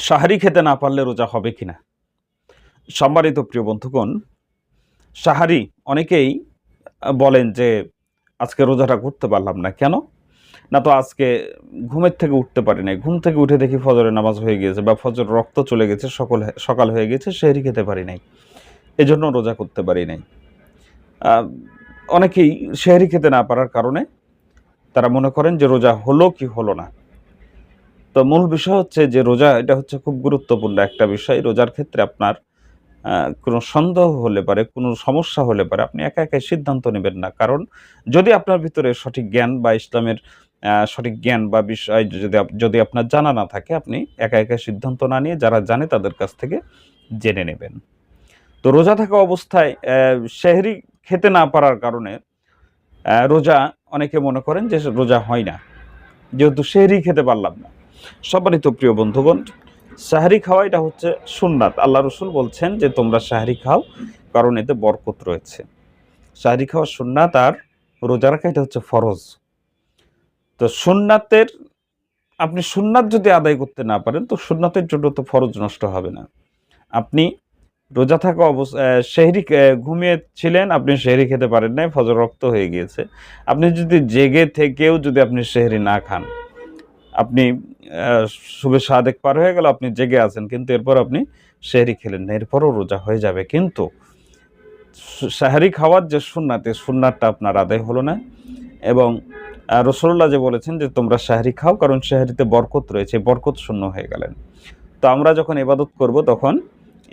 সাহারি খেতে না পারলে রোজা হবে কিনা। সম্মানিত প্রিয় বন্ধুগণ, সাহারি অনেকেই বলেন যে আজকে রোজাটা করতে পারলাম না কেন? না তো আজকে ঘুমের থেকে উঠতে পারি নাই, ঘুম থেকে উঠে দেখি ফজরের নামাজ হয়ে গিয়েছে বা ফজর রক্ত চলে গেছে, সকাল হয়ে গেছে, সেহরি খেতে পারি নাই, এজন্য রোজা করতে পারি নাই। অনেকেই সেহরি খেতে না পারার কারণে তারা মনে করেন যে রোজা হলো কি হলো না। তো মূল বিষয় হচ্ছে যে রোজা এটা হচ্ছে খুব গুরুত্বপূর্ণ একটা বিষয়। রোজার ক্ষেত্রে আপনার কোনো সন্দেহ হলে পারে, কোনো সমস্যা হলে পারে, আপনি একা একাই সিদ্ধান্ত নেবেন না। কারণ যদি আপনার ভিতরে সঠিক জ্ঞান বা ইসলামের সঠিক জ্ঞান বা বিষয় যদি আপনার জানা না থাকে, আপনি একা একা সিদ্ধান্ত না নিয়ে যারা জানে তাদের কাছ থেকে জেনে নেবেন। তো রোজা থাকা অবস্থায় সেহরি খেতে না পারার কারণে রোজা অনেকে মনে করেন যে রোজা হয় না, যেহেতু সেহরি খেতে পারলাম না। সম্মানিত প্রিয় বন্ধুগণ, সাহরি খাওয়া এটা হচ্ছে সুন্নাত। আল্লাহ রসুল বলছেন যে তোমরা সাহরি খাও, কারণ এতে বরকত রয়েছে। সাহরি খাওয়া সুন্নাত, আর রোজা রাখা এটা হচ্ছে ফরজ। তো সুন্নাতের, আপনি সুন্নাত যদি আদায় করতে না পারেন তো সুন্নাতের জন্য তো ফরজ নষ্ট হবে না। আপনি রোজা থাকা সেহরি ঘুমিয়ে ছিলেন, আপনি সেহরি খেতে পারেন নাই, ফজর রক্ত হয়ে গিয়েছে। আপনি যদি জেগে থেকেও যদি আপনি সেহরি না খান, আপনি শুভে সাদেক পার হয়ে গেল, আপনি জেগে আছেন, কিন্তু এরপর আপনি সেহরি খেলেন না, এরপরও রোজা হয়ে যাবে। কিন্তু সাহারি খাওয়ার যে সুন্নাত, এই সুন্নাতটা আপনার আদায় হলো না। এবং রাসূলুল্লাহ যে বলেছেন যে তোমরা সাহারি খাও, কারণ সাহারিতে বরকত রয়েছে, বরকত শূন্য হয়ে গেলেন। তো আমরা যখন ইবাদত করব তখন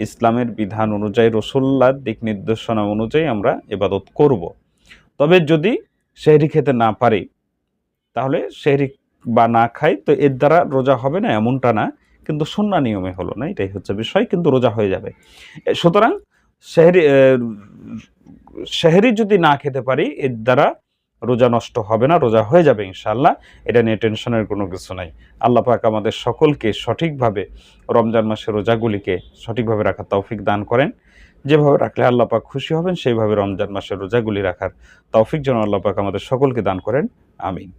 ইসলামের বিধান অনুযায়ী, রাসূলুল্লাহর দিক নির্দেশনা অনুযায়ী আমরা ইবাদত করব। তবে যদি সেহরি খেতে না পারি, তাহলে সেহরি বা না খাই, তো এর দ্বারা রোজা হবে না এমনটা না, কিন্তু সুন্নাহ নিয়মে হলো না, এটাই হচ্ছে বিষয়, কিন্তু রোজা হয়ে যাবে। সুতরাং সেহরি সেহরি যদি না খেতে পারি, এর দ্বারা রোজা নষ্ট হবে না, রোজা হয়ে যাবে ইনশাআল্লাহ। এটা নিয়ে টেনশনের কোনো কিছু নাই। আল্লাহ পাক আমাদের সকলকে সঠিকভাবে রমজান মাসের রোজাগুলিকে সঠিকভাবে রাখার তৌফিক দান করেন। যেভাবে রাখলে আল্লাহ পাক খুশি হবেন, সেইভাবে রমজান মাসের রোজাগুলি রাখার তৌফিক যেন আল্লাহ পাক আমাদের সকলকে দান করেন। আমিন।